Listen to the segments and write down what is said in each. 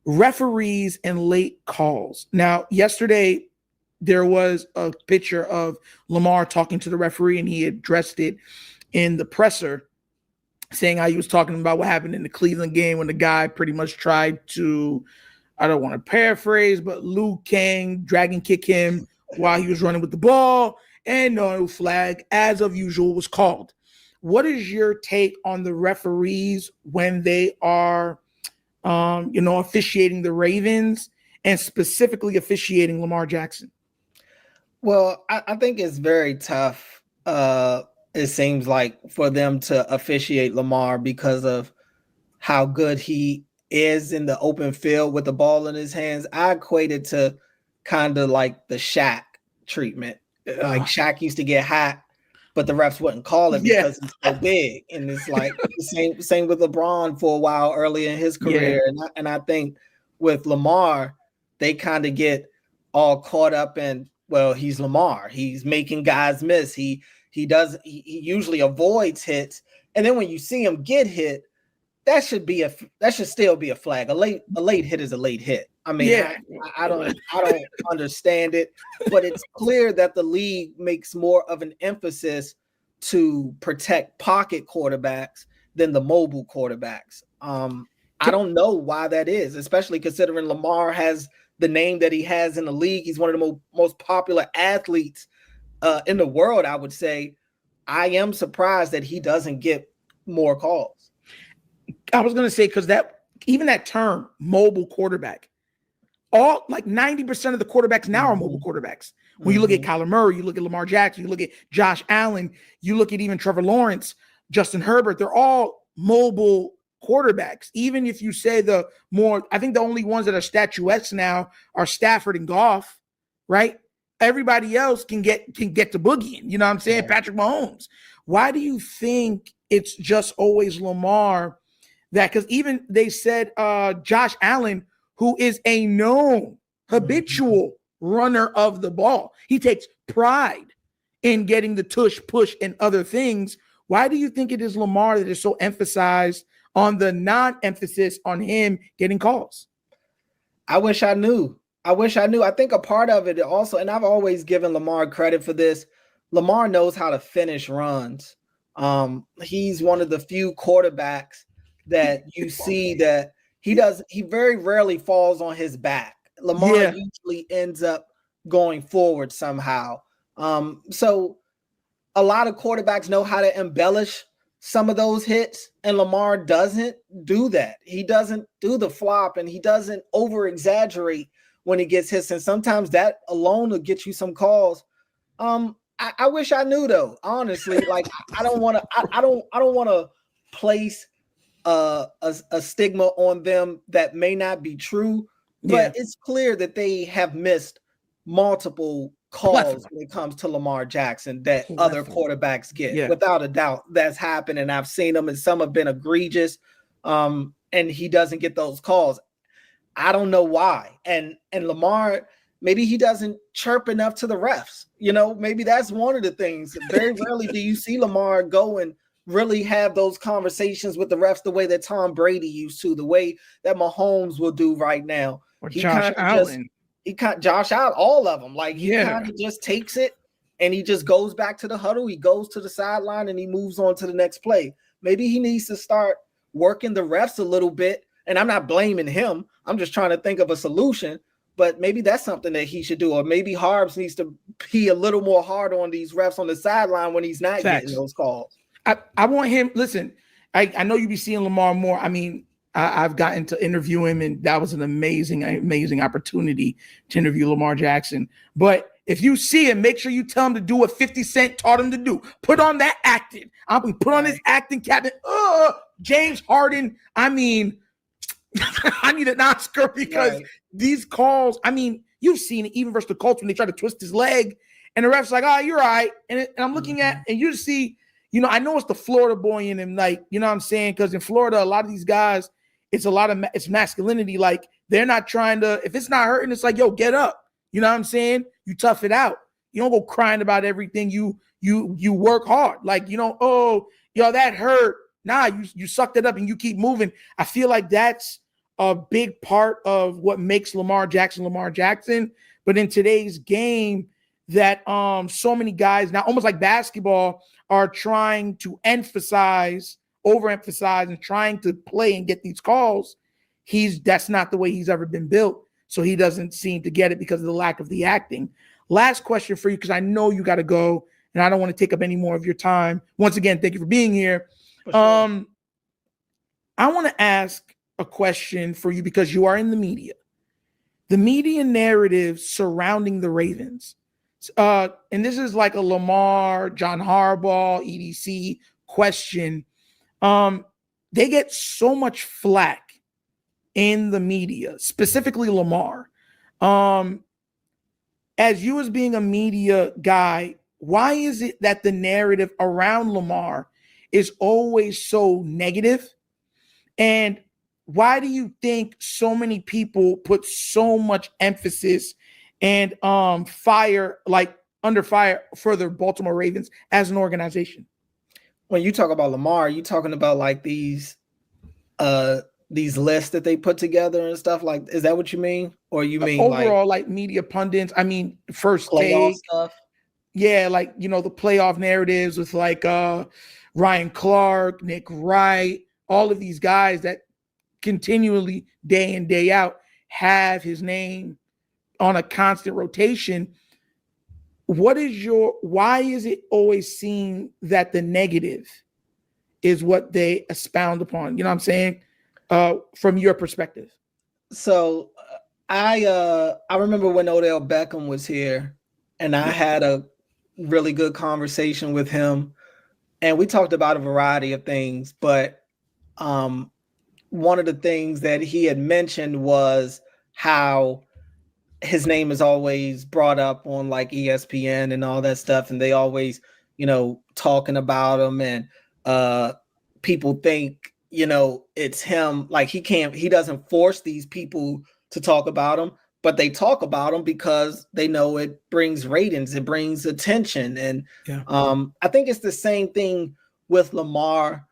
referees and late calls. Now, yesterday, there was a picture of Lamar talking to the referee, and he addressed it in the presser, saying how he was talking about what happened in the Cleveland game when the guy pretty much tried to, I don't want to paraphrase, but Liu Kang dragon kick him while he was running with the ball, and no flag, as of usual, was called. What is your take on the referees when they are, officiating the Ravens and specifically officiating Lamar Jackson? Well, I think it's very tough. It seems like for them to officiate Lamar because of how good he is in the open field with the ball in his hands. I equate it to kind of like the Shaq treatment. Like Shaq used to get hot, but the refs wouldn't call it because he's so big. And it's like the same with LeBron for a while early in his career. Yeah. And I think with Lamar, they kind of get all caught up in, well, he's Lamar. He's making guys miss. He usually avoids hits. And then when you see him get hit, that should still be a flag. A late hit is a late hit. I mean, I don't understand it, but it's clear that the league makes more of an emphasis to protect pocket quarterbacks than the mobile quarterbacks. I don't know why that is, especially considering Lamar has the name that he has in the league. He's one of the most popular athletes in the world, I would say. I am surprised that he doesn't get more calls. I was going to say, because that term, mobile quarterback, all like 90% of the quarterbacks now are mobile quarterbacks. When you look at Kyler Murray, you look at Lamar Jackson, you look at Josh Allen, you look at even Trevor Lawrence, Justin Herbert, they're all mobile quarterbacks. Even if you say I think the only ones that are statuettes now are Stafford and Goff, right? Everybody else can get to boogieing. You know what I'm saying? Yeah. Patrick Mahomes. Why do you think it's just always Lamar that? Because even they said Josh Allen, who is a known habitual runner of the ball, he takes pride in getting the tush, push, and other things. Why do you think it is Lamar that is so emphasized on the non-emphasis on him getting calls? I wish I knew. I think a part of it also, and I've always given Lamar credit for this, Lamar knows how to finish runs. He's one of the few quarterbacks that you see that he very rarely falls on his back. Lamar usually ends up going forward somehow. So a lot of quarterbacks know how to embellish some of those hits, and Lamar doesn't do that. He doesn't do the flop, and he doesn't over-exaggerate when he gets hits. And sometimes that alone will get you some calls. I wish I knew, though, honestly. Like, I don't want to place a stigma on them that may not be true, but it's clear that they have missed multiple calls when it comes to Lamar Jackson that other quarterbacks get. Yeah. Without a doubt, that's happened, and I've seen them, and some have been egregious, and he doesn't get those calls. I don't know why. And Lamar, maybe he doesn't chirp enough to the refs. You know, maybe that's one of the things. Very rarely do you see Lamar go and really have those conversations with the refs the way that Tom Brady used to, the way that Mahomes will do right now. Or Josh Allen. Josh out, all of them. Like, he kind of just takes it and he just goes back to the huddle. He goes to the sideline and he moves on to the next play. Maybe he needs to start working the refs a little bit. And I'm not blaming him. I'm just trying to think of a solution. But maybe that's something that he should do. Or maybe Harbs needs to be a little more hard on these refs on the sideline when he's not getting those calls. I want him. Listen, I know you be seeing Lamar more. I mean, I've gotten to interview him, and that was an amazing opportunity to interview Lamar Jackson. But if you see him, make sure you tell him to do what 50 Cent taught him to do. Put on that acting. Put on his acting cabinet. James Harden. I mean, I need an Oscar because these calls, I mean, you've seen it even versus the Colts when they try to twist his leg and the ref's like, you're all right. And I'm looking at, and you see, you know, I know it's the Florida boy in him, like, you know what I'm saying? Because in Florida, a lot of these guys, it's masculinity. Like, they're not trying to, if it's not hurting, it's like, yo, get up. You know what I'm saying? You tough it out. You don't go crying about everything. You work hard. Like, you know, oh, yo, that hurt. Nah, you sucked it up and you keep moving. I feel like that's a big part of what makes Lamar Jackson. But in today's game, that so many guys now, almost like basketball, are trying to overemphasize, and trying to play and get these calls. That's not the way he's ever been built. So he doesn't seem to get it because of the lack of the acting. Last question for you, because I know you got to go, and I don't want to take up any more of your time. Once again, thank you for being here. For sure. I want to ask a question for you because you are in the media. The media narrative surrounding the Ravens, and this is like a Lamar, John Harbaugh, EDC question. They get so much flack in the media, specifically Lamar. As you as being a media guy, why is it that the narrative around Lamar is always so negative? And why do you think so many people put so much emphasis and under fire for the Baltimore Ravens as an organization? When you talk about Lamar, you talking about like these lists that they put together and stuff, like, is that what you mean? Or you mean overall, like media pundits? I mean, first take stuff. Yeah, like, the playoff narratives with like Ryan Clark, Nick Wright, all of these guys that continually day in, day out have his name on a constant rotation. Why is it always seen that the negative is what they expound upon? You know what I'm saying? From your perspective. So I remember when Odell Beckham was here, and I had a really good conversation with him, and we talked about a variety of things, but one of the things that he had mentioned was how his name is always brought up on like ESPN and all that stuff, and they always, talking about him, and people think, it's him. Like he doesn't force these people to talk about him, but they talk about him because they know it brings ratings, it brings attention. And I think it's the same thing with Lamar,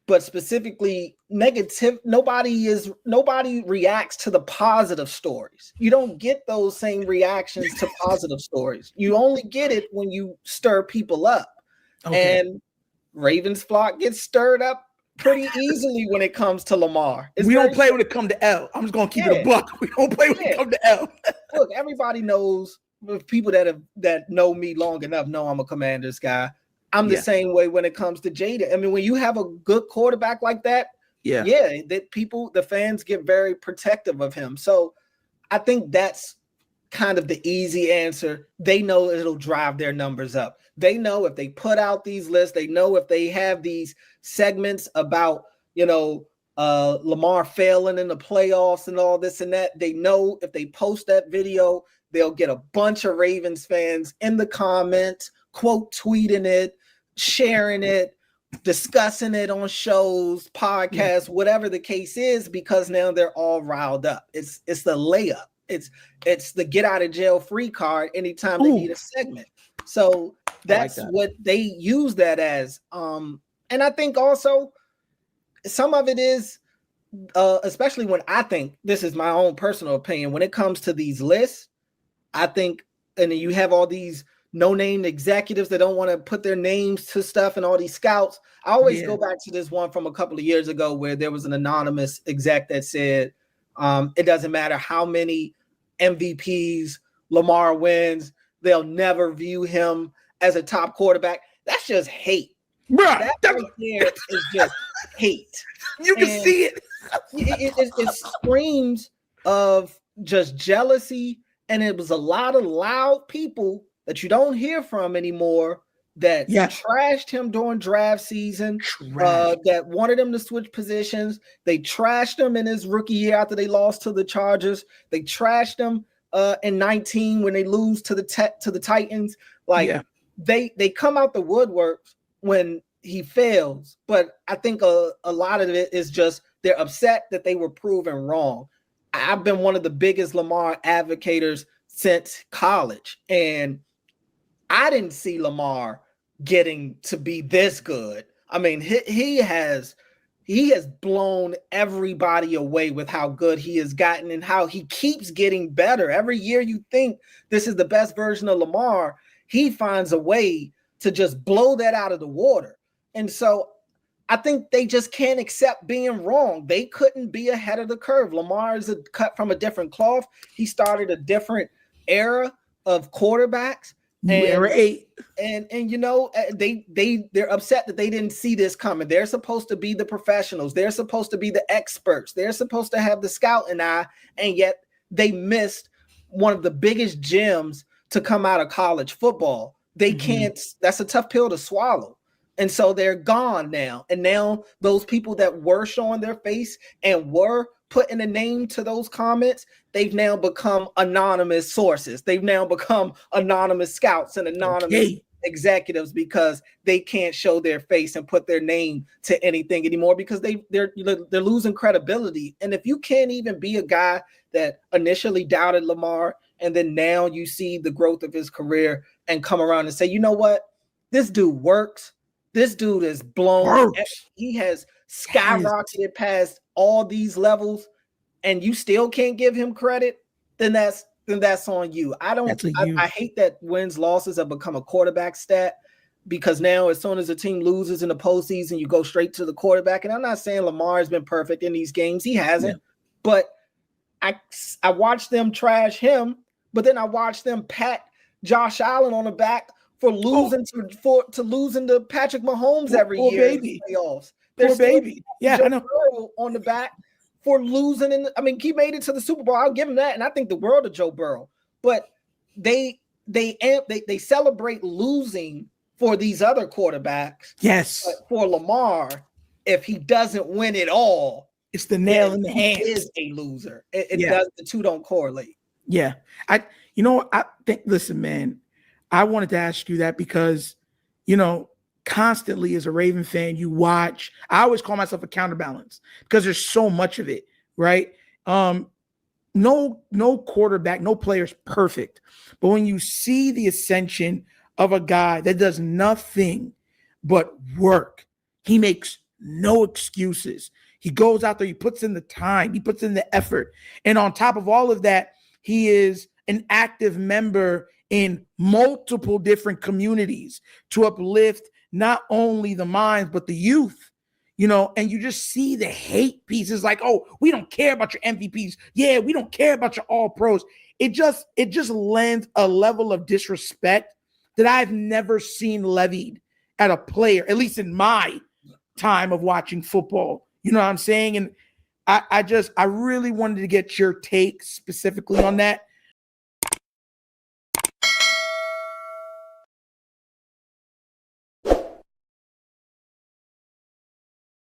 but specifically negative. Nobody reacts to the positive stories. You don't get those same reactions to positive stories. You only get it when you stir people up. Okay. And Ravens flock gets stirred up pretty easily when it comes to Lamar. We don't play when it comes to L. I'm just gonna keep it a buck. We don't play when it comes to L. Look, everybody knows, people that know me long enough know I'm a Commanders guy. I'm the same way when it comes to Jada. I mean, when you have a good quarterback like that, the fans get very protective of him. So I think that's kind of the easy answer. They know it'll drive their numbers up. They know if they put out these lists, they know if they have these segments about, Lamar failing in the playoffs and all this and that, they know if they post that video, they'll get a bunch of Ravens fans in the comments, quote tweeting it, sharing it, discussing it on shows, podcasts, whatever the case is, because now they're all riled up. It's the layup. It's the get out of jail free card anytime they need a segment. So that's what they use that as. And I think also some of it is, especially when I think, this is my own personal opinion, when it comes to these lists, I think, and you have all these no-name executives that don't want to put their names to stuff and all these scouts. I always go back to this one from a couple of years ago where there was an anonymous exec that said, it doesn't matter how many MVPs Lamar wins, they'll never view him as a top quarterback. That's just hate. Bruh, that right there is just hate. You can see it. It screams of just jealousy, and it was a lot of loud people that you don't hear from anymore that trashed him during draft season, that wanted him to switch positions. They trashed him in his rookie year after they lost to the Chargers. They trashed him in 19 when they lose to the Titans. They come out the woodwork when he fails, but I think a lot of it is just they're upset that they were proven wrong. I've been one of the biggest Lamar advocators since college, and I didn't see Lamar getting to be this good. I mean, he has he has blown everybody away with how good he has gotten and how he keeps getting better. Every year you think this is the best version of Lamar, he finds a way to just blow that out of the water. And so I think they just can't accept being wrong. They couldn't be ahead of the curve. Lamar is cut from a different cloth. He started a different era of quarterbacks. Era 8. And you know, they're upset that they didn't see this coming. They're supposed to be the professionals. They're supposed to be the experts. They're supposed to have the scouting eye, and yet they missed one of the biggest gems to come out of college football. They can't. That's a tough pill to swallow. And so they're gone now. And now those people that were showing their face and were putting a name to those comments, they've now become anonymous sources. They've now become anonymous scouts and anonymous executives because they can't show their face and put their name to anything anymore because they're losing credibility. And if you can't even be a guy that initially doubted Lamar and then now you see the growth of his career and come around and say, you know what, this dude works. This dude is blown. He has skyrocketed past all these levels, and you still can't give him credit. Then that's on you. I hate that wins losses have become a quarterback stat because now as soon as a team loses in the postseason, you go straight to the quarterback. And I'm not saying Lamar has been perfect in these games. He hasn't. But I watched them trash him, but then I watched them pat Josh Allen on the back for losing to losing to Patrick Mahomes every year in the playoffs. Poor baby. Yeah, Joe I know. Burrow on the back for losing he made it to the Super Bowl. I'll give him that, and I think the world of Joe Burrow. But they celebrate losing for these other quarterbacks. Yes. But for Lamar, if he doesn't win it all, it's the nail in the hand. He is a loser. The two don't correlate. Yeah. I think, listen, man, I wanted to ask you that because, constantly as a Raven fan, you watch, I always call myself a counterbalance because there's so much of it, right? No quarterback, no player is perfect. But when you see the ascension of a guy that does nothing but work, he makes no excuses. He goes out there, he puts in the time, he puts in the effort. And on top of all of that, he is an active member in multiple different communities to uplift not only the minds, but the youth, and you just see the hate pieces like, oh, we don't care about your MVPs. Yeah, we don't care about your all pros. It just lends a level of disrespect that I've never seen levied at a player, at least in my time of watching football. You know what I'm saying? And I really wanted to get your take specifically on that